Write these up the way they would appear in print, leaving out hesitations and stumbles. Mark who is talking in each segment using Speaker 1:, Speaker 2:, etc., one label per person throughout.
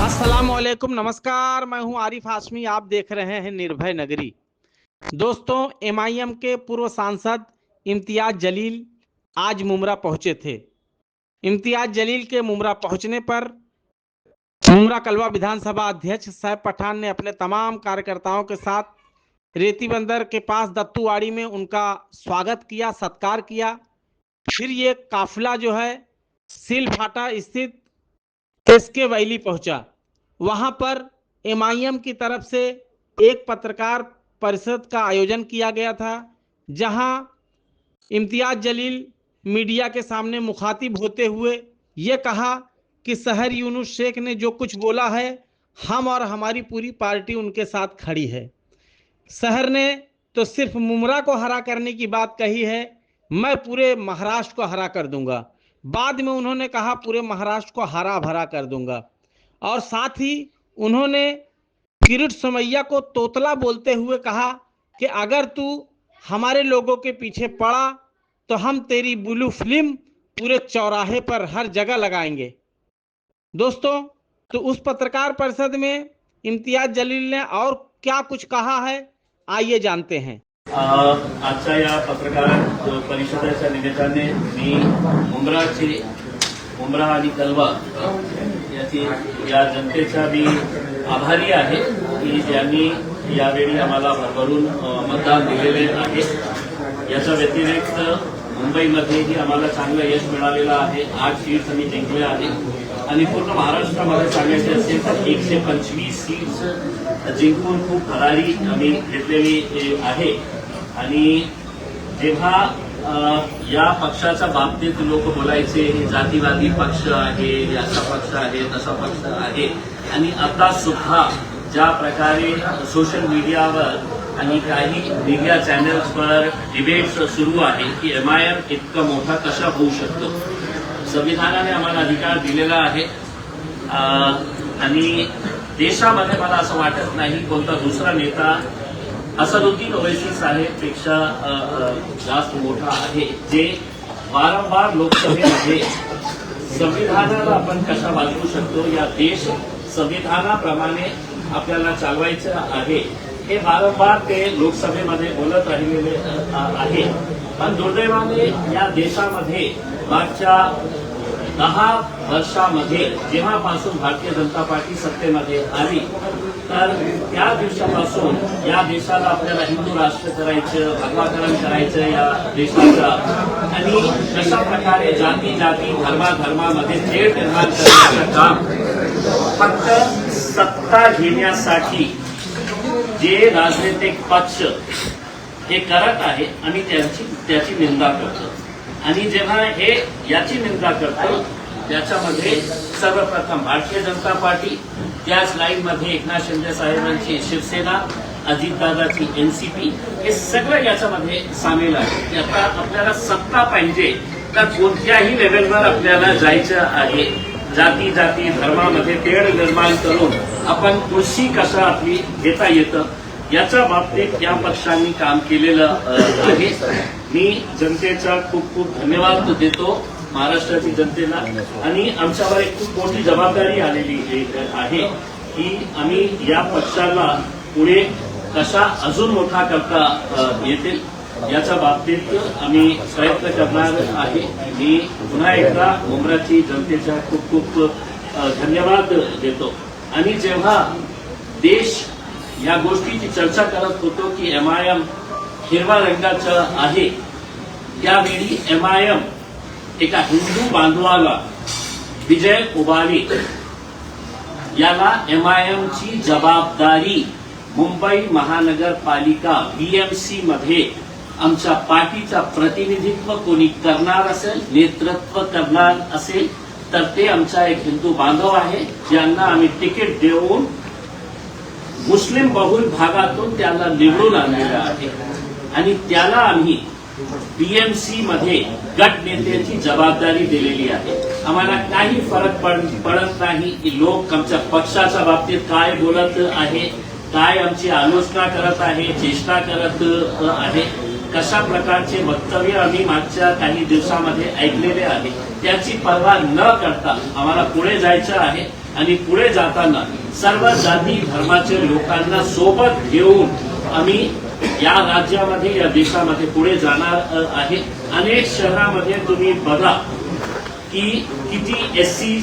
Speaker 1: अस्सलाम वालेकुम, नमस्कार। मैं हूं आरिफ हाशमी। आप देख रहे हैं निर्भय नगरी। दोस्तों, एमआईएम के पूर्व सांसद इम्तियाज जलील आज मुमरा पहुंचे थे। इम्तियाज जलील के मुमरा पहुंचने पर मुमरा कलवा विधानसभा अध्यक्ष सैफ पठान ने अपने तमाम कार्यकर्ताओं के साथ रेती बंदर के पास दत्तूवाड़ी में उनका स्वागत किया, सत्कार किया। फिर ये काफिला जो है सिलफाटा स्थित एसके वैली पहुंचा। वहां पर एमआईएम की तरफ से एक पत्रकार परिषद का आयोजन किया गया था, जहां इम्तियाज जलील मीडिया के सामने मुखातिब होते हुए ये कहा कि शहर यूनुस शेख ने जो कुछ बोला है, हम और हमारी पूरी पार्टी उनके साथ खड़ी है। शहर ने तो सिर्फ मुमरा को हरा करने की बात कही है, मैं पूरे महाराष्ट्र को हरा कर दूंगा। बाद में उन्होंने कहा पूरे महाराष्ट्र को हरा भरा कर दूंगा। और साथ ही उन्होंने किरीट सोमैया को तोतला बोलते हुए कहा कि अगर तू हमारे लोगों के पीछे पड़ा तो हम तेरी ब्लू फिल्म पूरे चौराहे पर हर जगह लगाएंगे। दोस्तों, तो उस पत्रकार परिषद में इम्तियाज जलील ने और क्या कुछ कहा है, आइए जानते हैं।
Speaker 2: आजच्या या पत्रकार परिषदेच्या निमित्ताने मी मुंब्रा आणि कलवा या जनतेचा मी आभारी आहे की ज्यांनी यावेळी आम्हाला भरभरून मतदान दिलेले आहे। याच्या व्यतिरिक्त मुंबईमध्येही आम्हाला चांगलं यश मिळालेलं आहे। 8 सीट्स आम्ही जिंकले आहे आणि पूर्ण महाराष्ट्रामध्ये सांगायचे असेल तर 125 सीट्स जिंकून खूप भरारी आम्ही घेतलेली आहे। आणि जेव्हा या पक्षाच्या बाबतीत लोक बोलायचे जातीवादी पक्ष आहे, असा पक्ष आहे, तसा पक्ष आहे, आणि आता सुद्धा ज्या प्रकारे सोशल मीडियावर आणि काही मीडिया चॅनल्सवर डिबेट्स सुरू आहे की एमआयएम इतका मोठा कसा होऊ शकतो। संविधानाने आम्हाला अधिकार दिलेला आहे आणि देशामध्ये मला असं वाटत नाही कोणता दुसरा नेता असदुद्दीन ओवैसी साहेबपेक्षा जास्त मोठा आहे, जे वारंवार लोकसभेमध्ये संविधानाला आपण कशा वाचवू शकतो, या देश संविधानाप्रमाणे आपल्याला चालवायचं आहे, हे वारंवार ते लोकसभेमध्ये बोलत राहिलेले आहे। पण दुर्दैवाने या देशामध्ये मागच्या 10 वर्षामध्ये जेव्हापासून भारतीय जनता पार्टी सत्तेमध्ये आली तर त्या दिवसापासून या देशाला आपल्याला हिंदू राष्ट्र करायचं, भगवाकरण करायचं या देशाचं, आणि कशा प्रकारे जाती धर्मामध्ये तेढ निर्माण करण्याचं काम फक्त सत्ता घेण्यासाठी जे राजनैतिक पक्ष हे करत आहे आणि त्याची निंदा करतो। आणि जेव्हा हे याची निंदा करतो त्याच्यामध्ये सर्वप्रथम भारतीय जनता पार्टी, त्याच लाईनमध्ये एकनाथ शिंदे साहेबांची शिवसेना, अजितदादाची एनसीपी, हे सगळं याच्यामध्ये सामील आहे की आता आपल्याला सत्ता पाहिजे तर कोणत्याही लेव्हलवर आपल्याला जायचं आहे। जाती धर्मामध्ये तेढ निर्माण करून आपण कुर्सी कसं आपली घेता येतं याच्या बाबतीत या पक्षांनी काम केलेलं आहे। मी जनतेचा खूप धन्यवाद देतो, महाराष्ट्राची जनतेला, आणि आमच्यावर एक खूप मोठी जबाबदारी आलेली आहे की आम्ही या पक्षाला पुढे कसा अजून मोठा करता येतील याच्या बाबतीत आम्ही प्रयत्न करणार आहे। मी पुन्हा एकदा मुंब्राची जनतेचा खूप धन्यवाद देतो। आणि जेव्हा देश या गोष्टीची चर्चा करत होतो की एमआयएम हिरवा रंगाचं आहे, त्यावेळी एमआयएम एका हिंदू बांधवाला विजय उबाळे याला एमआयएमची जबाबदारी मुंबई महानगरपालिका बीएमसी मध्ये आमच्या पार्टीचा प्रतिनिधित्व कोणी करणार असेल, नेतृत्व करणार असेल तर ते आमचा एक हिंदू बांधव आहे, ज्यांना आम्ही तिकीट देऊन मुस्लिम बहुल भागातून त्याला निवडून आणलेलं आहे आणि त्याला आम्ही बीएमसी मध्ये गट नेत्याची जबाबदारी दिलेली आहे। आम्हाला काही फरक पडत नाही की लोक आमच्या पक्षाच्या बाबतीत काय बोलत आहे, काय आमची आलोचना करत आहे, चेष्टा करत आहे, कशा प्रकारचे वक्तव्य आम्ही मागच्या काही दिवसामध्ये ऐकलेले आहे, त्याची पर्वा न करता आम्हाला पुढे जायचं आहे आणि पुढे जाताना सर्व जाती धर्माचे लोकांना सोबत घेऊन आम्ही या राज्यामध्ये या देशामध्ये पुढे जाणार आहे। अनेक शहरामध्ये तुम्ही बघा की किती एससी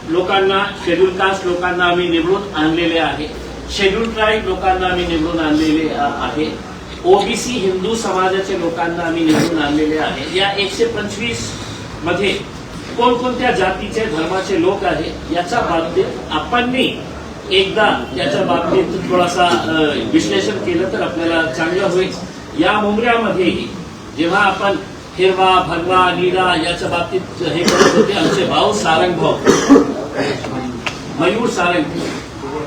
Speaker 2: लोकांना, शेड्यूल कास्ट लोकांना आम्ही निवडून आणलेले आहे, शेड्यूल ट्राईब लोकांना आम्ही निवडून आणलेले आहे, ओबीसी हिंदू समाजाचे लोकांना आम्ही निवडून आणलेले आहे। या 125 मध्ये कोणकोणत्या जातीचे धर्माचे लोक आहेत याच्या बाबतीत आपण एकदा त्याच्या बाबतीत थोडासा विश्लेषण केलं तर आपल्याला चांगलं होईल। या मुंबऱ्यामध्येही जेव्हा आपण हिरवा, भगवा, नीला याच्या बाबतीत हे करत होते, आमचे भाऊ सारंग भाऊ, मयूर सारंग,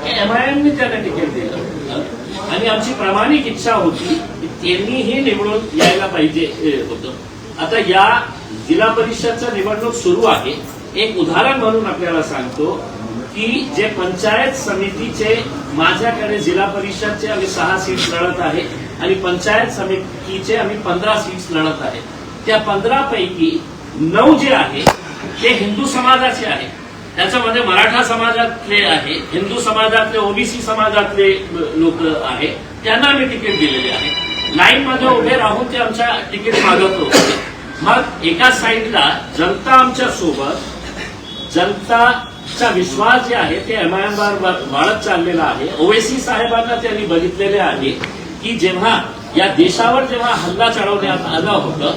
Speaker 2: MIM त्यांना तिकीट दिलं आणि आमची प्रामाणिक इच्छा होती की त्यांनीही निवडून यायला पाहिजे होतं। आता या जिल्हा परिषदचं निवडणूक सुरू आहे। एक उदाहरण म्हणून आपल्याला सांगतो की जे पंचायत समितीचे, माझ्याकडे जिल्हा परिषदचे आम्ही 6 सीट्स लढत आहे आणि पंचायत समितीचे आम्ही 15 सीट्स लढत आहे। त्या 15 पैकी 9 जे आहे ते हिंदू समाजाचे आहे, त्याच्यामध्ये मराठा समाजातले आहे, हिंदू समाजातले, ओबीसी समाजातले लोक आहे, त्यांना आम्ही तिकीट दिलेले आहे। लाईन मध्ये उभे राहून ते आमच्या तिकीट मागत होते। मग एका साईडला जनता आमच्या सोबत, जनताचा विश्वास जे आहे ते MIM वर वाढत चाललेला आहे। ओवेसी साहेबांना त्यांनी बघितलेले आहे की जेव्हा या देशावर जेव्हा हल्ला चढवण्यात आला होता,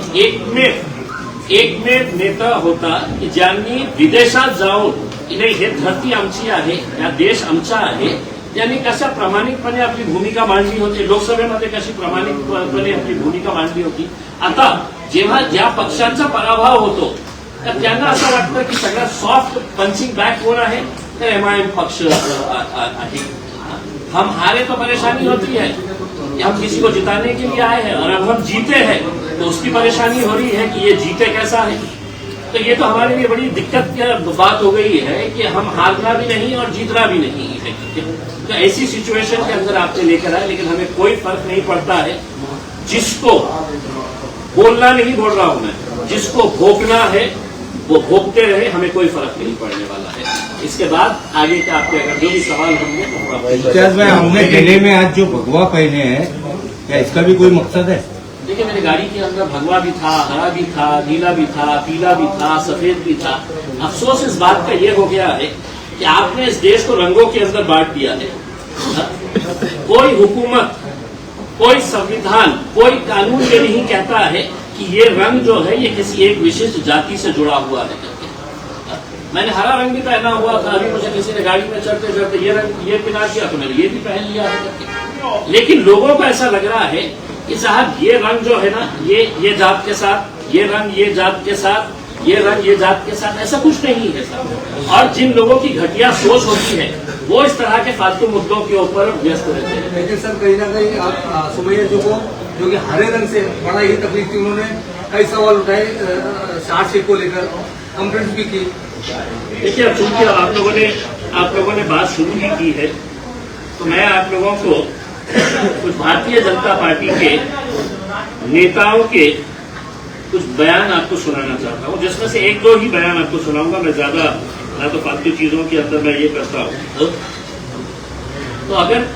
Speaker 2: एकमेव नेता होता की ज्यांनी विदेशात जाऊन नाही हे धरती आमची आहे, हा देश आमचा आहे, त्यांनी कशा प्रामाणिकपणे आपली भूमिका मांडली होती, लोकसभेमध्ये कशी प्रामाणिकपणे आपली भूमिका मांडली होती। आता जेव्हा ज्या पक्षांचा पराभव होतो तर त्यांना असं वाटतं की सगळ्यात सॉफ्ट पंचिंग बॅग कोण आहे, तर MIM पक्ष आहे। हम हारे तो परेशानी होती है, हम किसी को जिताने के लिए आए हैं और अब हम जीते हैं तो उसकी परेशानी हो रही है कि ये जीते कैसा है। तो ये तो हमारे लिए बड़ी दिक्कत की बात हो गई है कि हम हारना भी नहीं और जीतना भी नहीं है। तो ऐसी सिचुएशन के अंदर आपने लेकर आए, लेकिन हमें कोई फर्क नहीं पड़ता है। जिसको बोलना नहीं बोल रहा हूं मैं, जिसको भोगना है वो भोगते रहे, हमें कोई फर्क नहीं पड़ने वाला है। इसके बाद आगे का आपके अगर जो भी सवाल होंगे,
Speaker 3: हमने गले में आज जो भगवा पहने हैं, क्या इसका भी कोई मकसद है?
Speaker 2: देखिए, मेरी गाड़ी के अंदर भगवा भी था, हरा भी था, नीला भी था, पीला भी था, सफेद भी था। अफसोस इस बात का ये हो गया है कि आपने इस देश को रंगों के अंदर बांट दिया है। कोई हुकूमत, कोई संविधान, कोई कानून ये नहीं कहता है कि ये रंग जो है ये किसी एक विशिष्ट जाति से जुड़ा हुआ है। मैंने हरा रंग भी पहना हुआ था, अभी मुझे किसी ने गाड़ी में चढ़ते चढ़ते ये रंग ये पहना दिया तो मैंने ये भी पहन लिया है। लेकिन लोगों को ऐसा लग रहा है कि साहब ये रंग जो है ना, ये जात के साथ, ये रंग ये जात के साथ, ये रंग ये जात के साथ, ऐसा कुछ नहीं है साहब। और जिन लोगों की घटिया सोच होती है वो इस तरह के फालतू मुद्दों के ऊपर व्यस्त रहते हैं।
Speaker 4: लेकिन सर कहीं ना कहीं आप सुमैया जो कि हरे रंग से बड़ा ही तकलीफ थी, उन्होंने कई सवाल उठाए चार्जशीट को लेकर, कंप्लेंट भी की।
Speaker 2: देखिए, अब चूंकि आप लोगों ने बात शुरू ही की है तो मैं आप लोगों को कुछ भारतीय जनता पार्टी के नेताओं के कुछ बयान आपको सुनाना चाहता हूं, जिसमें से 1-2 ही बयान आपको सुनाऊंगा। मैं ज्यादा ना तो फालतू चीजों के अंदर मैं ये करता हूं। तो अगर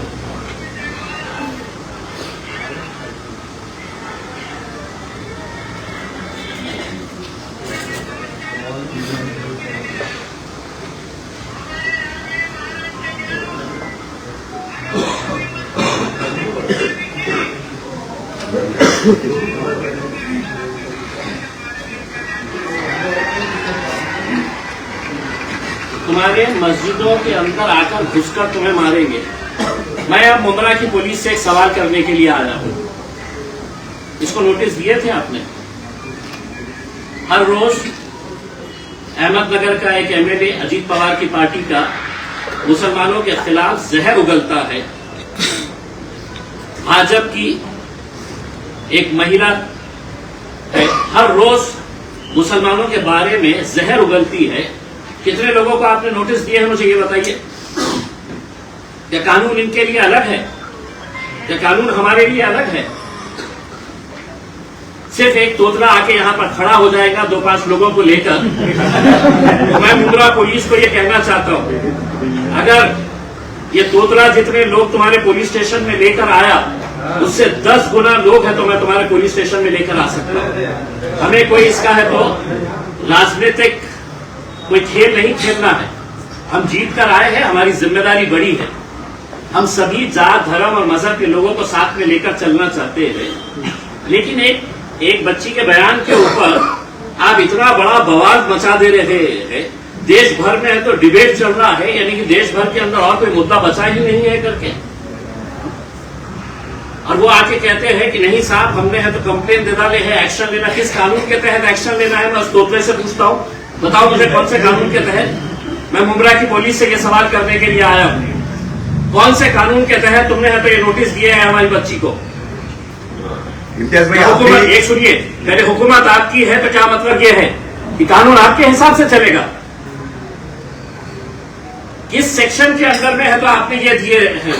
Speaker 2: तुम्हारे मस्जिदों के अंदर आकर घुसकर तुम्हें मारेंगे। मैं अब मुंब्रा की पुलिस से एक सवाल करने के लिए आया हूं। इसको नोटिस दिए थे आपने? हर रोज अहमदनगर का एक MLA अजीत पवार की पार्टी का मुसलमानों के खिलाफ जहर उगलता है। भाजपा की एक महिला है, हर रोज मुसलमानों के बारे में जहर उगलती है। कितने लोगों को आपने नोटिस दिए हैं, मुझे ये बताइए। क्या कानून इनके लिए अलग है? क्या कानून हमारे लिए अलग है? सिर्फ एक तोतला आके यहाँ पर खड़ा हो जाएगा 2-5 लोगों को लेकर। तो मैं मुंद्रा पुलिस को ये कहना चाहता हूँ, अगर ये तोतला जितने लोग तुम्हारे पुलिस स्टेशन में लेकर आया, उससे 10 गुना लोग हैं तो मैं तुम्हारे पुलिस स्टेशन में लेकर आ सकता हूँ। हमें कोई इसका है तो राजनीतिक कोई खेल नहीं खेलना है। हम जीत कर आए हैं, हमारी जिम्मेदारी बड़ी है। हम सभी जात, धर्म और मजहब के लोगों को साथ में लेकर चलना चाहते हैं, लेकिन एक बच्ची के बयान के ऊपर आप इतना बड़ा बवाल मचा दे रहे हैं। देश भर में है तो डिबेट चल रहा है, यानी कि देश भर के अंदर और कोई मुद्दा बचा ही नहीं है करके, और वो आके कहते हैं कि नहीं साहब हमने है तो कंप्लेन दे डाले है, एक्शन लेना। किस कानून के तहत एक्शन लेना है? मैं उस तोतले से पूछता हूँ, बताओ मुझे कौन से कानून के तहत। मैं मुंद्रा की पुलिस से ये सवाल करने के लिए आया हूँ, कौन से कानून के तहत तुमने है तो ये नोटिस दिए है हमारी बच्ची को?
Speaker 3: इम्तियाज भाई
Speaker 2: हुकूमत, एक सुनिए, पहले हुकूमत आपकी है तो क्या मतलब ये है कि कानून आपके हिसाब से चलेगा? किस सेक्शन के अंदर में है तो आपने ये दिए हैं?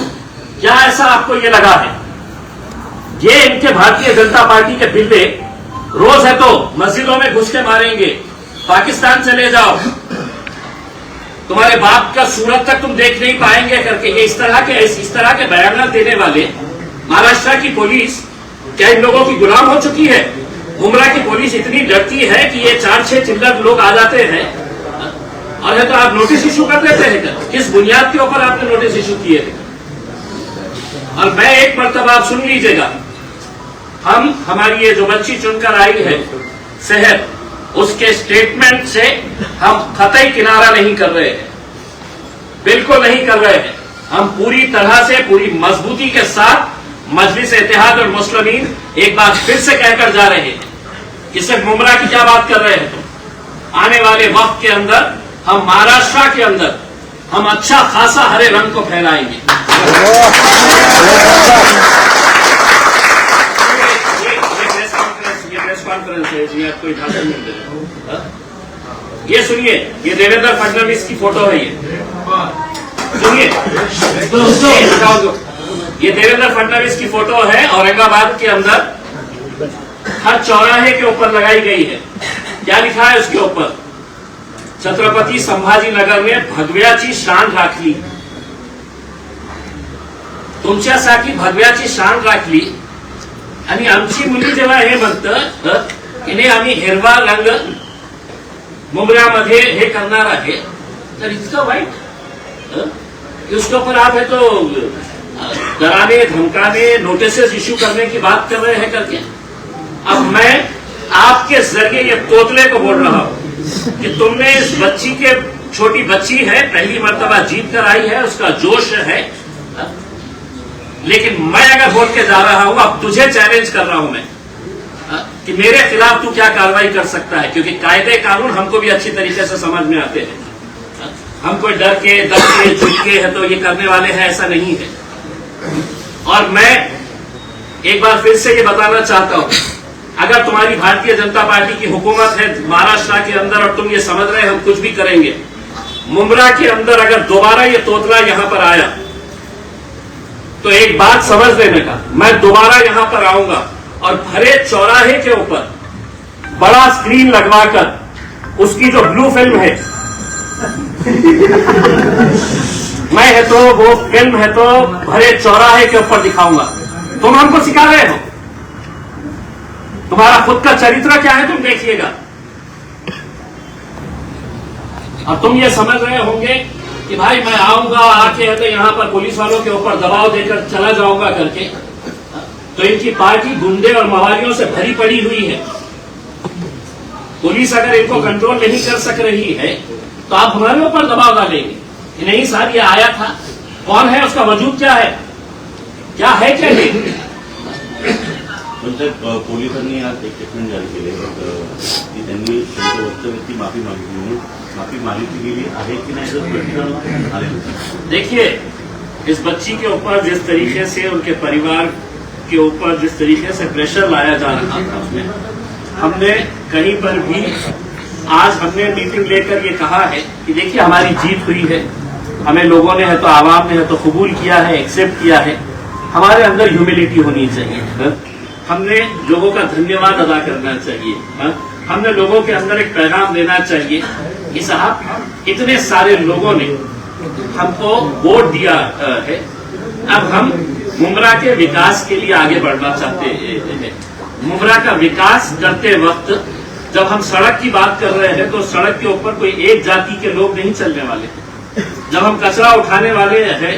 Speaker 2: क्या ऐसा आपको ये लगा है? ये इनके भारतीय जनता पार्टी के बिल्ले रोज है तो मस्जिदों में घुस के मारेंगे, पाकिस्तान चले जाओ, तुम्हारे बाप का सूरत तक तुम देख नहीं पाएंगे करके ये इस तरह के बयान देने वाले महाराष्ट्र की पुलिस क्या इन लोगों की गुलाम हो चुकी है? मुंद्रा की पुलिस इतनी डरती है कि ये 4-6 चिल्लर लोग आ जाते हैं और है तो आप नोटिस इशू कर देते हैं। किस बुनियाद के ऊपर आपने नोटिस इशू किए? और मैं एक मर्तबा आप सुन लीजिएगा, हमारी ये जो बच्ची चुनकर आई है शहर, उसके स्टेटमेंट से हम कतई किनारा नहीं कर रहे हैं, बिल्कुल नहीं कर रहे हैं। हम पूरी तरह से पूरी मजबूती के साथ मजलिस इत्तेहाद और मुस्लिमीन एक बार फिर से कहकर जा रहे हैं कि सिर्फ मुंद्रा की क्या बात कर रहे हैं तो आने वाले वक्त के अंदर हम महाराष्ट्र के अंदर हम अच्छा खासा हरे रंग को फैलाएंगे। ये प्रेस कॉन्फ्रेंस है, इसमें आप कोई भाषण नहीं दे रहे। ये सुनिए, ये देवेंद्र फडणवीस की फोटो है, ये सुनिए, ये देवेंद्र फडणवीस की फोटो है, औरंगाबाद के अंदर हर चौराहे के ऊपर लगाई गई है। क्या लिखा है उसके ऊपर? छत्रपती संभाजी नगर में भगव्याची शान राखली। तुमच्यासाठी भगव्याची शान राखली आणि आमची मुली जेव्हा हे म्हणतं की नाही आम्ही हिरवा रंग मुंद्र्यामध्ये हे करणार आहे, तर इतकं वाईट? उसके ऊपर आप है तो डराने, धमकाने, नोटिसेस इश्यू करने की बात कर रहे हैं करके। अब मैं आपके जरिए ये तोतले को बोल रहा हूं कि तुमने इस बच्ची के, छोटी बच्ची है, पहली मर्तबा जीत कर आई है, उसका जोश है, लेकिन मैं अगर बोल के जा रहा हूं, अब तुझे चैलेंज कर रहा हूं मैं कि मेरे खिलाफ तू क्या कार्रवाई कर सकता है, क्योंकि कायदे कानून हमको भी अच्छी तरीके से समझ में आते हैं। हम कोई डर के झुक के है तो ये करने वाले हैं, ऐसा नहीं है। और मैं एक बार फिर से ये बताना चाहता हूं, अगर तुम्हारी भारतीय जनता पार्टी की हुकूमत है महाराष्ट्र के अंदर और तुम ये समझ रहे हम कुछ भी करेंगे, मुंद्रा के अंदर अगर दोबारा ये तोतला यहां पर आया तो एक बात समझ लेने का, मैं दोबारा यहां पर आऊंगा और भरे चौराहे के ऊपर बड़ा स्क्रीन लगवाकर उसकी जो ब्लू फिल्म है मैं है तो वो फिल्म है तो भरे चौराहे के ऊपर दिखाऊंगा। तुम हमको सिखा रहे हो, तुम्हारा खुद का चरित्र क्या है तुम देखिएगा। और तुम ये समझ रहे होंगे कि भाई मैं आऊंगा, आके है तो यहां पर पुलिस वालों के ऊपर दबाव देकर चला जाऊंगा करके, तो इनकी पार्टी गुंडे और मवालियों से भरी पड़ी हुई है। पुलिस अगर इनको कंट्रोल नहीं कर सक रही है तो आप हमारे ऊपर दबाव डालेंगे कि नहीं साहब ये आया था, कौन है, उसका वजूद क्या है, क्या है क्या नहीं।
Speaker 5: पोलिसांनी आज एक स्टेटमेंट जारी केले की त्यांनी त्यांच्या वक्तव्याची माफी मागितली, म्हणून माफी मागितली गेली आहे की नाही तर प्रश्न आले।
Speaker 2: देखिए, इस बच्ची के ऊपर जिस तरीके से उनके परिवार के ऊपर जिस तरीके से प्रेशर लाया जा रहा था, उसमें हमने कहीं पर भी आज हमने मीटिंग लेकर ये कहा है कि देखिए हमारी जीत हुई है, हमें लोगों ने है तो आवाम ने है तो कबूल किया है, एक्सेप्ट किया है, हमारे अंदर ह्यूमिलिटी होनी चाहिए। हमने लोगों का धन्यवाद अदा करना चाहिए। हमने लोगों के अंदर एक पैगाम देना चाहिए कि साहब इतने सारे लोगों ने हमको वोट दिया है, अब हम मुमरा के विकास के लिए आगे बढ़ना चाहते हैं। मुमरा का विकास करते वक्त जब हम सड़क की बात कर रहे हैं तो सड़क के ऊपर कोई एक जाति के लोग नहीं चलने वाले। जब हम कचरा उठाने वाले हैं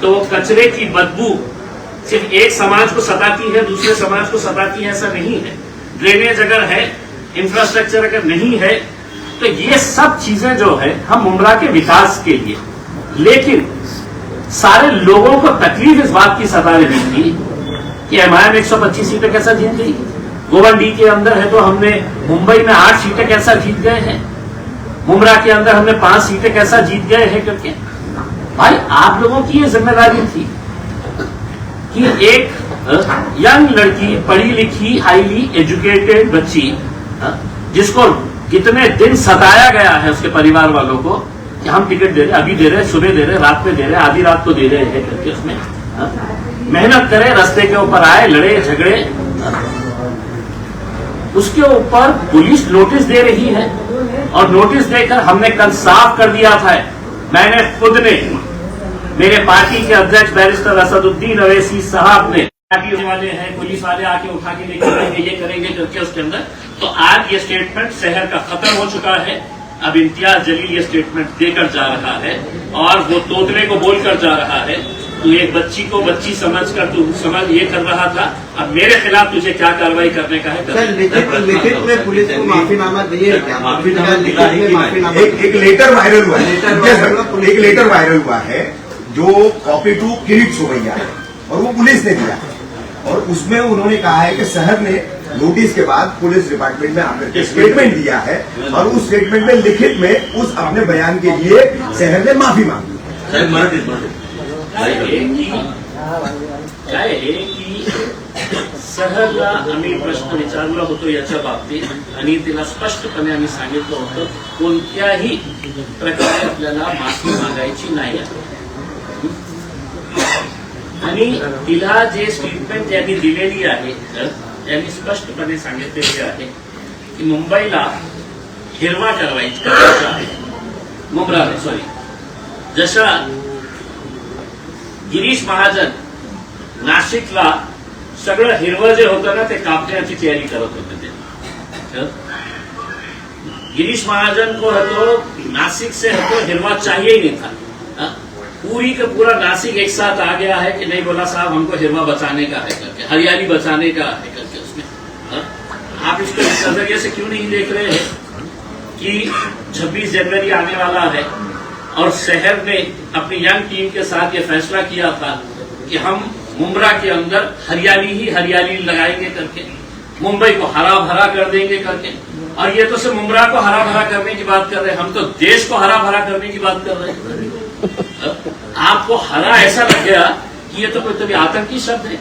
Speaker 2: तो वो कचरे की बदबू सिर्फ एक समाज को सताती है, दूसरे समाज को सताती है, ऐसा नहीं है। ड्रेनेज अगर है, इंफ्रास्ट्रक्चर अगर नहीं है, तो ये सब चीजें जो है हम मुमरा के विकास के लिए, लेकिन सारे लोगों को तकलीफ इस बात की सता रही थी कि एमआईएम 125 सीटें कैसा जीत गई, गोवंडी के अंदर है तो हमने मुंबई में 8 सीटें कैसा जीत गए हैं, मुमरा के अंदर हमने 5 सीटें कैसा जीत गए हैं करके। भाई आप लोगों की ये जिम्मेदारी थी कि एक यंग लड़की, पढ़ी लिखी, हाईली एजुकेटेड बच्ची, जिसको कितने दिन सताया गया है उसके परिवार वालों को कि हम टिकट दे रहे, अभी दे रहे, सुबह दे रहे, रात में दे रहे, आधी रात को दे रहे हैं करके, उसमें मेहनत करे, रास्ते के ऊपर आए, लड़े झगड़े, उसके ऊपर पुलिस नोटिस दे रही है। और नोटिस देकर हमने कल साफ कर दिया था, मैंने खुद ने, मेरे पार्टी के अध्यक्ष बैरिस्टर असदुद्दीन अवैसी साहब ने, पार्टी वाले हैं, पुलिस वाले आके उठा के लेके जाएंगे, ये करेंगे करके उसके अंदर, तो आज ये स्टेटमेंट शहर का खत्म हो चुका है। अब इम्तियाज जलील ये स्टेटमेंट देकर जा रहा है और वो तोतले को बोलकर जा रहा है, तू एक बच्ची को बच्ची समझकर तू समझ ये कर रहा था, अब मेरे खिलाफ तुझे क्या कार्रवाई करने का है।
Speaker 6: सर लिखित में पुलिस को माफीनामा दिए क्या?
Speaker 7: एक लेटर वायरल हुआ है, एक लेटर वायरल हुआ है जो कॉपी टू किरीट सोमैया है और वो पुलिस ने दिया है, और उसमें उन्होंने कहा है कि शहर ने नोटिस के बाद पुलिस डिपार्टमेंट में आकर स्टेटमेंट दिया है और उस स्टेटमेंट में लिखित में उस अपने बयान के लिए शहर ने माफी मांगी।
Speaker 2: काय आहे की शहरला आम्ही प्रश्न विचारला होतो याच्या बाबतीत आणि तिला स्पष्टपणे आम्ही सांगितलं होतं कोणत्याही प्रकारे आपल्याला माफी मागायची नाही आहे, आणि तिला जे स्टेटमेंट त्यांनी दिलेली आहे त्यांनी स्पष्टपणे सांगितलेले आहे की मुंबईला हिरवा करायचा आहे, मुंब्राला सॉरी, जशा गिरीश महाजन नाशिकला सगळं हिरवं जे होतं ना ते कापण्याची तयारी करत होते ते। गिरीश महाजन को है तो नासिक से है तो हिरवा चाहिए ही नहीं था, पूरी का पूरा नासिक एक साथ आ गया है कि नहीं, बोला साहब हमको हिरवा बचाने का है करके, हरियाली बचाने का है करके उसमें। आप इसको इस नजरिए से क्यों नहीं देख रहे हैं कि 26 जनवरी आने वाला है और शहर ने अपनी यंग टीम के साथ ये फैसला किया था कि हम मुंब्रा के अंदर हरियाली ही हरियाली लगाएंगे करके, मुंबई को हरा भरा कर देंगे करके। और ये तो सिर्फ मुंब्रा को हरा भरा करने की बात कर रहे हैं, हम तो देश को हरा भरा करने की बात कर रहे हैं। आपको हरा ऐसा लग गया कि ये तो कोई तो भी आतंकी शब्द है,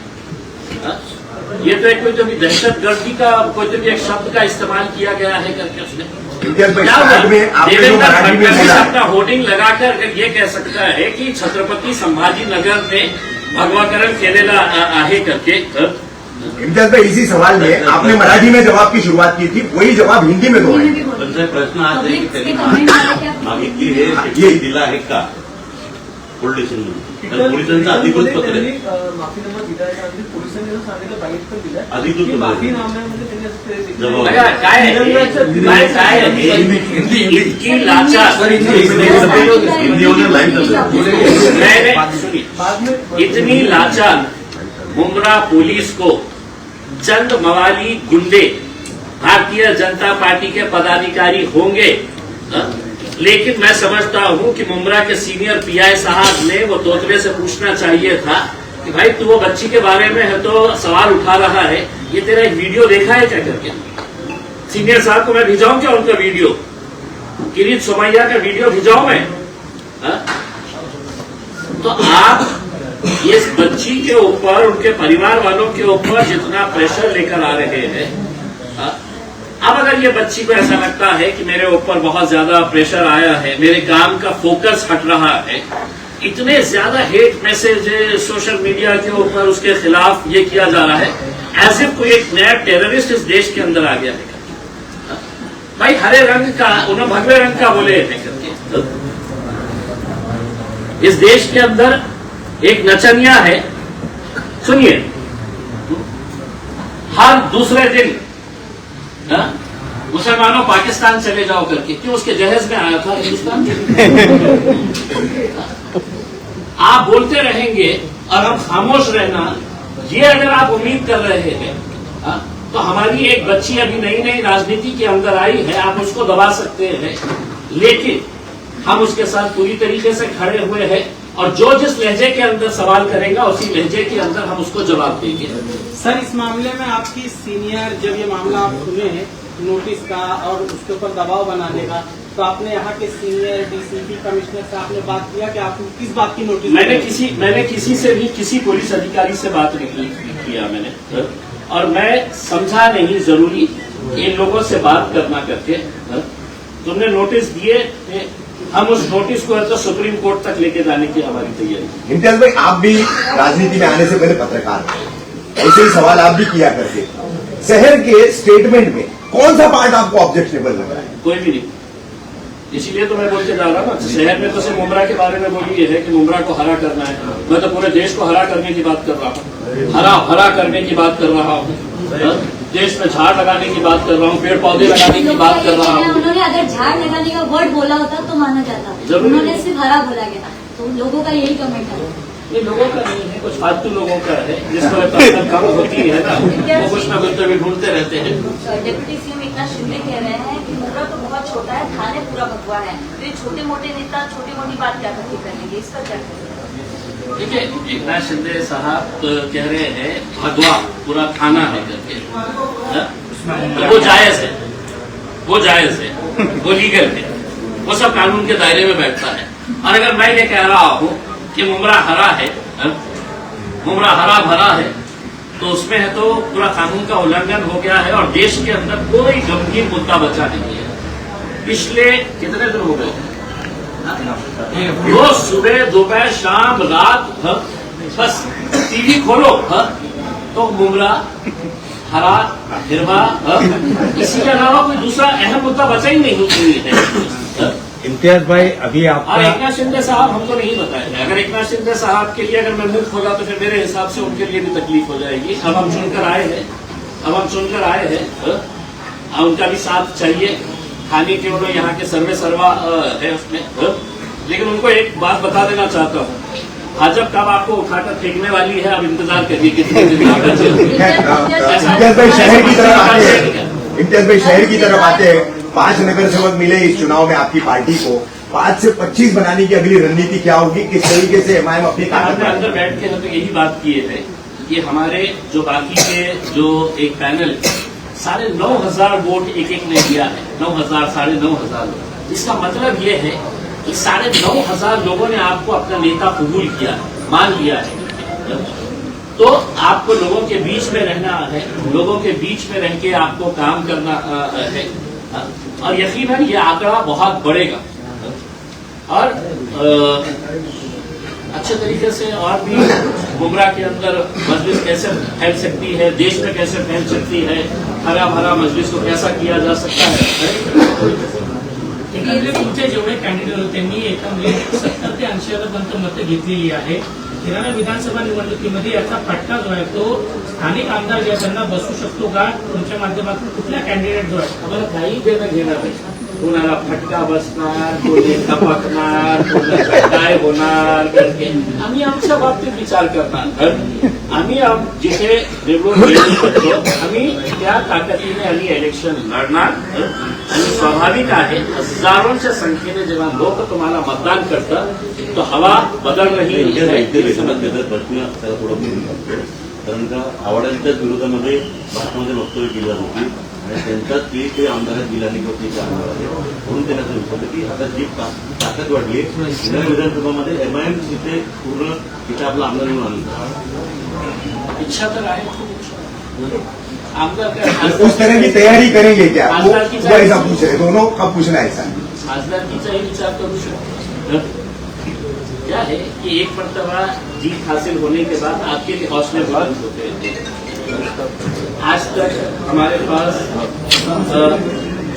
Speaker 2: ये तो एक कोई तो भी दहशतगर्दी का कोई तो भी एक शब्द का इस्तेमाल किया गया है करके उसने। देवेंद्र फडणवीस अपना होर्डिंग लगाकर ये कह सकता है कि छत्रपती संभाजीनगर में भगवाकरण केलेला आहे करके।
Speaker 7: इम्तियाज भाई इसी सवाल में आपने मराठी में जवाब की शुरुआत की थी, वही जवाब हिंदी में दो है।
Speaker 5: प्रश्न आज आहे की त्यांनी मागितली हे दिला आहे का पोलीस स्टेशनमध्ये, पोलिसांचं अधिकृत पत्र आहे,
Speaker 4: माफीनामा दिला आहे, पोलिसांनी सांगितलं बाईट पण दिलाय,
Speaker 5: अधिकृत
Speaker 4: माफीनाम्यामध्ये त्यांनी असं
Speaker 5: जबाब
Speaker 2: काय इतकी लाचार, इतनी लाचार मुंब्रा पुलिस को चंद मवाली गुंडे भारतीय जनता पार्टी के पदाधिकारी होंगे, लेकिन मैं समझता हूं कि मुंब्रा के सीनियर पीआई साहब ने वो तोतले से पूछना चाहिए था कि भाई तू वो बच्ची के बारे में है तो सवाल उठा रहा है, ये तेरा एक वीडियो देखा है क्या करके। सीनियर साहब को मैं भिजाऊं क्या उनका वीडियो, किरीट सोमैया का वीडियो भिजाऊं मैं? तो आप इस बच्ची के ऊपर, उनके परिवार वालों के ऊपर जितना प्रेशर लेकर आ रहे हैं, अब अगर ये बच्ची को ऐसा लगता है कि मेरे ऊपर बहुत ज्यादा प्रेशर आया है, मेरे काम का फोकस हट रहा है, इतने ज्यादा हेट मैसेज सोशल मीडिया के ऊपर उसके खिलाफ ये किया जा रहा है, एज इफ कोई एक नया टेररिस्ट इस देश के अंदर आ गया है करके। भाई हरे रंग का उन्हें भगवे रंग का बोले है करके। इस देश के अंदर एक नचनिया है, सुनिए, हर दूसरे दिन मुसलमानों पाकिस्तान चले जाओ करके, क्यों? उसके जहेज में आया था हिंदुस्तान के। आप बोलते रहेंगे और हम खामोश रहना, ये अगर आप उम्मीद कर रहे हैं तो हमारी एक बच्ची अभी नई नई राजनीति के अंदर आई है, आप उसको दबा सकते हैं, लेकिन हम उसके साथ पूरी तरीके से खड़े हुए हैं और जो जिस लहजे के अंदर सवाल करेगा उसी लहजे के अंदर हम उसको जवाब देंगे।
Speaker 1: सर, इस मामले में आपकी सीनियर, जब ये मामला आप सुने नोटिस का और उसके ऊपर दबाव बनाने का, तो आपने यहाँ के सीनियर डीसीपी कमिश्नर से आपने बात किया कि आपको किस बात की नोटिस?
Speaker 2: मैंने किसी से भी, किसी पुलिस अधिकारी से बात नहीं किया मैंने, और मैं समझा नहीं जरूरी इन लोगों से बात करना करके। तुमने नोटिस दिए, हम उस नोटिस को तो सुप्रीम कोर्ट तक लेके जाने की हमारी तैयारी।
Speaker 7: इम्तियाज भाई, आप भी राजनीति में आने से पहले पत्रकार थे, ऐसे ही सवाल आप भी किया करते। शहर के स्टेटमेंट में कौन सा पार्ट आपको ऑब्जेक्शनेबल लग रहा है?
Speaker 2: कोई भी नहीं, इसीलिए तो मैं बोल के जा रहा हूँ ना। शहर में तो सिर्फ मुमरा के बारे में बोली है कि मुमरा को हरा करना है, मैं तो पूरे देश को हरा करने की बात कर रहा हूँ, हरा करने की बात कर रहा हूँ, देश में झाड़ लगाने की बात कर रहा हूँ, पेड़ पौधे लगाने की बात कर रहा हूँ।
Speaker 8: उन्होंने अगर झाड़ लगाने का वर्ड बोला होता तो माना जाता, उन्होंने सिर्फ हरा बोला गया, तो लोगों का यही कमेंट है।
Speaker 2: ये लोगों का नहीं है, कुछ फालतू लोगों का है, जिसको पर्सनल कम होती है ना, वो कुछ ना कुछ तो भी ढूंढते रहते हैं।
Speaker 8: डिप्टी सीएम एकनाथ शिंदे कह रहे हैं कि मुमरा तो बहुत छोटा है, थाने पूरा भगवा है, तो ये छोटे मोटे नेता छोटी मोटी बात क्या करके करेंगे, इसका क्या करेंगे?
Speaker 2: देखिए, एकनाथ शिंदे साहब कह रहे हैं भगवा पूरा थाना है करके, तो वो जायज है, वो जायज है, वो लीगल है, वो सब कानून के दायरे में बैठता है। और अगर मैं ये कह रहा हूँ कि मुमरा हरा है, मुमरा हरा भरा है, तो उसमें है तो पूरा कानून का उल्लंघन हो गया है और देश के अंदर कोई गंभीर मुद्दा बचा नहीं है। पिछले कितने दिन हो गए, रोज सुबह दोपहर शाम रात बस टीवी खोलो तो मुमरा हरा हिरवा, इसी के अलावा कोई दूसरा अहम मुद्दा बचा ही नहीं है।
Speaker 3: इम्तियाज भाई, अभी
Speaker 2: और
Speaker 3: आपका
Speaker 2: एकनाथ शिंदे साहब हमको नहीं बताए। अगर एकनाथ शिंदे साहब के लिए अगर मैं मुक्त होगा तो फिर मेरे हिसाब से उनके लिए भी तकलीफ हो जाएगी। अब हम सुनकर आए हैं, उनका भी साथ चाहिए, खाने के वो यहाँ के सर्वे सर्वा है उसमें, लेकिन उनको एक बात बता देना चाहता हूँ, भाजपा कब आपको उठाकर फेंकने वाली है, अब इंतजार करिए कितने दिन।
Speaker 7: इम्तियाज भाई शहर की तरफ आते हैं, 5 नगर सेवक मिले इस चुनाव में आपकी पार्टी को, 5 से 25 बनाने की अगली रणनीति क्या होगी, किस तरीके से एमआईएम अपनी ताकत में?
Speaker 2: अंदर बैठ के हम तो यही बात किए थे कि हमारे जो बाकी के जो एक पैनल 9,500 वोट एक ने दिया है, 9,000 9,500। इसका मतलब ये है कि 9,500 लोगों ने आपको अपना नेता कबूल किया, मान लिया है। तो आपको लोगों के बीच में रहना है, लोगों के बीच में रह के आपको काम करना है, और यकीनन ये आंकड़ा बहुत बढ़ेगा और अच्छे तरीके से। और भी मुमरा के अंदर मजलिस कैसे फैल सकती है, देश में कैसे फैल सकती है, हरा भरा मजलिस को कैसा किया जा सकता है।
Speaker 9: तुमचे जेवढे कॅन्डिडेट होते त्यांनी एकंदरीत 70 ते 80% मतं घेतलेली आहे। किराणा विधानसभा निवडणुकीमध्ये याचा फटका जो आहे तो स्थानिक आमदार जे त्यांना बसू शकतो का? तुमच्या माध्यमातून कुठल्या कॅन्डिडेट जो आहे
Speaker 2: आम्हाला काही देणं घेणार नाही, कोणाला फटका बसणार, कोणी टपकणार, कोणाचं काय होणार करके आम्ही आमच्या बाबतीत विचार करणार। आम्ही जिथे निवडून येऊ शकतो आम्ही त्या ताकदीने आम्ही इलेक्शन लढणार आणि स्वाभाविक आहे हजारोंच्या संख्येने जेव्हा लोक तुम्हाला मतदान करतात तो हवा बदल रही
Speaker 5: बातम्या त्याला थोडं बोलून लागतो, कारण का आवाडांच्याच विरोधामध्ये भाषणामध्ये वक्तव्य केली जात होती आणि त्यांच्याच ते आमदार दिलाने किंवा ते आमदार आहे म्हणून त्यांना असं विचारलं की आता जी ताकद वाढली पुणे विधानसभामध्ये एमआयएम तिथे पूर्ण तिथे आपला आमदार म्हणून आणलं।
Speaker 2: इच्छा तर आहे आमदार
Speaker 7: उस तरह की तैयारी करेंगे क्या? वो ऐसा पूछ रहे, दोनों का पूछना है ऐसा।
Speaker 2: खासदारकीचाही विचार करू शकतो। क्या है कि एक मर्तबा जीत हासिल होने के बाद आपके लिए हौसले बुलंद होते हैं, आज तक हमारे पास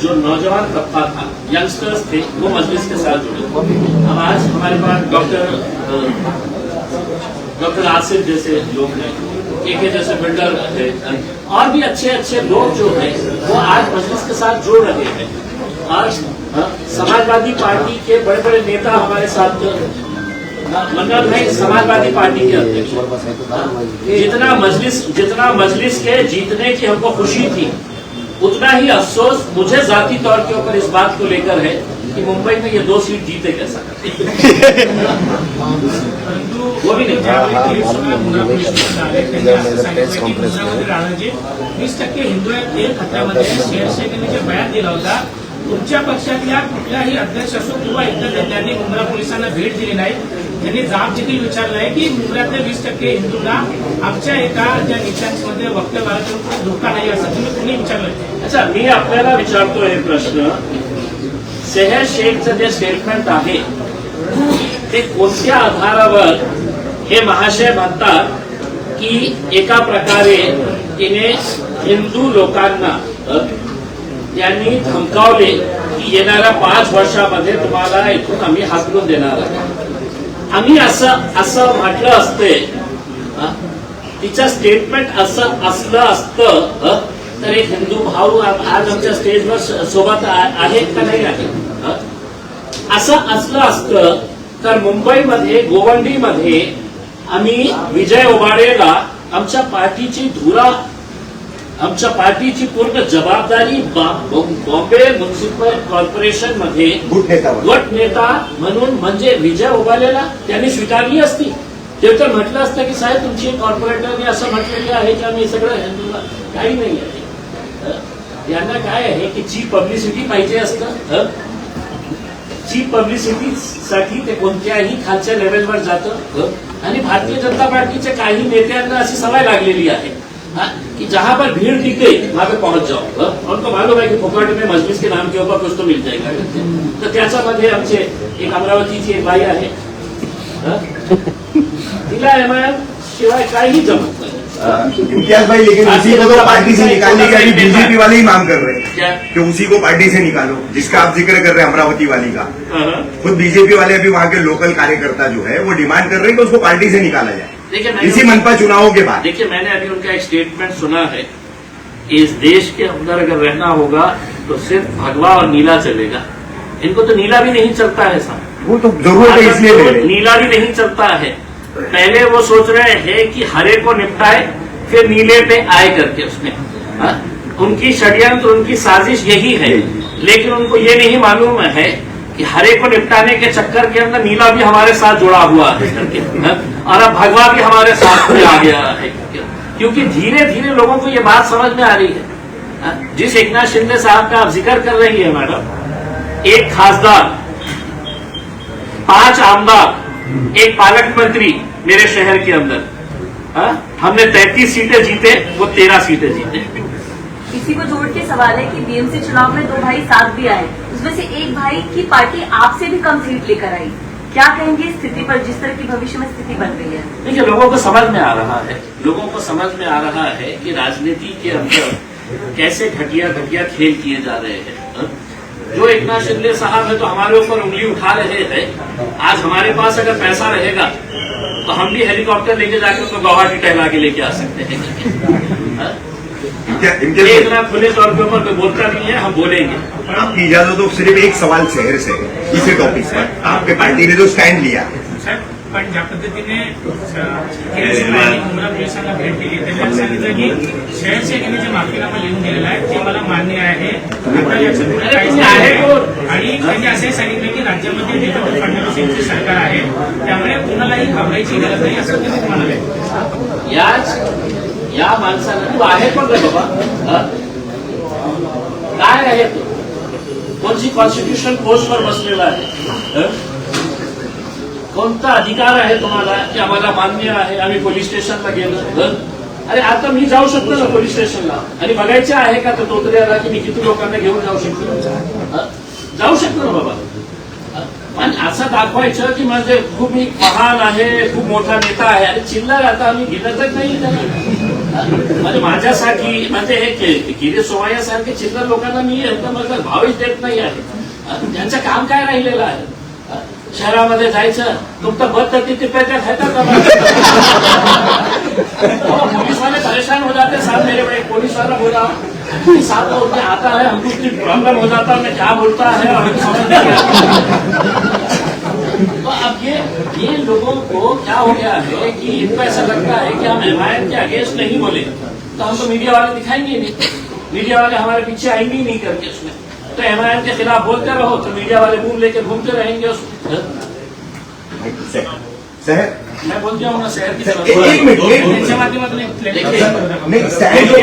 Speaker 2: जो नौजवान तबका था, यंगस्टर्स थे, वो मजलिस के साथ जुड़े। अब आज हमारे पास डॉक्टर आसिफ जैसे लोग हैं, के जैसे बिल्डर है, और भी अच्छे अच्छे लोग जो हैं वो आज मजलिस के साथ जुड़ रहे हैं। आज समाजवादी पार्टी के बड़े बड़े नेता हमारे साथ, मन्नत भाई समाजवादी पार्टी के अध्यक्ष, जितना मजलिस के जीतने की हमको खुशी थी, उतना ही अफसोस मुझे जाती तौर के ऊपर इस बात को लेकर है कि मुंबई में ये 2 सीट जीते कैसा करते वो भी नहीं।
Speaker 9: 20% हिंदू आहेत खतामध्ये शेरशेने जे बयान दिला होता, तुमच्या पक्षातल्या कुठल्याही अध्यक्ष असो किंवा इतर त्यांनी मुंब्रा पोलिसांना भेट दिली नाही, त्यांनी जाब देखील विचारलाय की मुंब्र्यातल्या 20% हिंदूंना आमच्या एका ज्या नेत्यांमध्ये वक्तव्याला धोका नाही असं तुम्ही कुणी विचारलंय?
Speaker 2: अच्छा, मी आपल्याला विचारतो हे प्रश्न, सेहर शेखचं जे स्टेटमेंट आहे ते कोणत्या आधारावर हे महाशय म्हणतात की एका प्रकारे तिने हिंदू लोकांना त्यांनी धमकावले की येणाऱ्या 5 वर्षामध्ये तुम्हाला इथून आम्ही हाकलून देणार आहे. आम्ही असं म्हटलं असते, तिचं स्टेटमेंट असं असलं असतं तर एक हिंदू भाऊ आज आमच्या स्टेजवर सोबत आहेत का नाही आहे? असं असलं असतं तर मुंबईमध्ये गोवंडीमध्ये आम्ही विजय ओबाडेला आमच्या पार्टीची पूर्ण जबाबदारी बॉम्बे म्युनिसिपल कॉर्पोरेशन मध्ये गट नेता म्हणून म्हणजे विजय ओबाडेला त्यांनी स्वीकारली असती. ते तर म्हटलं असतं की साहेब तुमची कॉर्पोरेटरने असं म्हटलेलं आहे की आम्ही सगळं हिंदूला, काही नाही आहे. यांना काय आहे की चीप पब्लिसिटी पाहिजे असतं. चीप पब्लिसिटीसाठी ते कोणत्याही खालच्या लेवलवर जातं आणि भारतीय जनता पार्टीच्या काही नेत्यांना अशी सवय लागलेली आहे कि जहां पर भीड़ दिख गई वहां पे पहुंच जाओ. उनको मालूम है कि फोकट में मजलिस के नाम के ऊपर कुछ तो मिल जाएगा. तर त्याच्यामध्ये आमचे एक अमरावतीची एक बाई आहे, तिला एमआयएम शिवाय काही जमत नाही.
Speaker 7: इम्तियाज भाई, लेकिन उसी को तो पार्टी से निकालने के अभी बीजेपी वाले ही मांग कर रहे हैं
Speaker 2: क्या
Speaker 7: कि उसी को पार्टी से निकालो, जिसका आप जिक्र कर रहे हैं अमरावती वाली का. खुद बीजेपी वाले अभी वहां के लोकल कार्यकर्ता जो है वो डिमांड कर रहे हैं कि उसको पार्टी से निकाला जाए इसी मनपा चुनावों के बाद.
Speaker 2: देखिए, मैंने अभी उनका एक स्टेटमेंट सुना है, इस देश के अंदर अगर रहना होगा तो सिर्फ भगवा और नीला चलेगा. इनको तो नीला भी नहीं चलता है साहब,
Speaker 7: वो तो जरूरत है इसलिए
Speaker 2: नीला भी नहीं चलता है. पहले वो सोच रहे हैं कि हरे को निपटाए फिर नीले पे आए करके उसमें. उनकी षड्यंत्र, उनकी साजिश यही है, लेकिन उनको ये नहीं मालूम है कि हरे को निपटाने के चक्कर के अंदर नीला भी हमारे साथ जुड़ा हुआ है करके, और अब भगवा भी हमारे साथ में आ गया है. क्योंकि धीरे धीरे लोगों को ये बात समझ में आ रही है. जिस एकनाथ शिंदे साहब का आप जिक्र कर रही है मैडम, एक खासदार, 5 आमदार, एक पालक मंत्री मेरे शहर के अंदर, हमने 33 सीटें जीते, वो 13 सीटें जीते.
Speaker 8: इसी को जोड़ के सवाल है कि बीएमसी चुनाव में 2 भाई साथ भी आए, उसमें से एक भाई की पार्टी आपसे भी कम सीट लेकर आई. क्या कहेंगे इस स्थिति पर, जिस तरह की भविष्य में स्थिति बन रही है?
Speaker 2: देखिए, लोगों को समझ में आ रहा है कि राजनीति के अंदर कैसे घटिया खेल किए जा रहे हैं. जो एकनाथ शिंदे साहब है तो हमारे ऊपर उंगली उठा रहे हैं. आज हमारे पास अगर पैसा रहेगा तो हम भी हेलीकॉप्टर लेके जाकर उसको गुवाहाटी टहला के लेके आ सकते हैं. इतना खुले तौर के ऊपर कोई बोलता नहीं है, हम बोलेंगे.
Speaker 7: आपकी इजाजत तो सिर्फ एक सवाल शहर से इसी टॉपिक पर, आपके पार्टी ने जो स्टँड लिया,
Speaker 9: पण ज्या पद्धतीने मुंब्रा पोलिसांना भेट दिली, त्यांनी असं सांगितलं की शहर शेखने जे माफीनामा लिहून दिलेला आहे ते मला मान्य आहे, आता याच्यापुढे काहीच नाही आहे. आणि त्यांनी असे सांगितलं की राज्यामध्ये देवेंद्र फडणवीस यांचे सरकार आहे, त्यामुळे कुणालाही घाबरायची गरज नाही असं त्यांनी म्हणाले.
Speaker 2: या माणसाला तू आहे पण रे बाबा, काय आहे तू, कोणची कॉन्स्टिट्यूशन पोस्टवर बसलेला आहे, कोणता अधिकार आहे तुम्हाला की आम्हाला मान्य आहे आम्ही पोलीस स्टेशनला गेलो. अरे आता मी जाऊ शकतो ना पोलीस स्टेशनला, आणि बघायचं आहे का तो तोतऱ्याला की मी किती लोकांना घेऊन जाऊ शकतो ना बाबा. आणि असं दाखवायचं की म्हणजे खूप मी महान आहे, खूप मोठा नेता आहे. अरे चिल्लर आता आम्ही घेतच नाही त्यांना. म्हणजे माझ्यासाठी म्हणजे हे गिरीश सोमय्यासारखे चिल्लर लोकांना मी एकदम भावच देत नाही आहे. त्यांचं काम काय राहिलेलं आहे? शहरामध्ये जायचं तुमचं बद तिथे पैसे खातात का? पुलिस वाले परेशान हो जाते साहब, मेरे बड़े पुलिस वाला बोला साहब तो उसमें आता है हमको कुछ प्रॉब्लम हो जाता है, मैं क्या बोलता है और हमको समझ नहीं आता। तो अब ये लोगों को क्या हो गया है कि इनको ऐसा लगता है कि हम एमआईएम के अगेंस्ट नहीं बोले तो हमको मीडिया वाले दिखाएंगे नहीं, मीडिया वाले हमारे पीछे आएंगे ही नहीं करके उसमें। तो एमआईएम के खिलाफ बोलते रहो तो मीडिया वाले मुंह लेके घूमते रहेंगे उसमें।
Speaker 7: शहर
Speaker 2: मैं बोल दिया हूँ ना शहर की
Speaker 7: एक मिनट
Speaker 2: माध्यमातून
Speaker 7: नहीं, शहर जो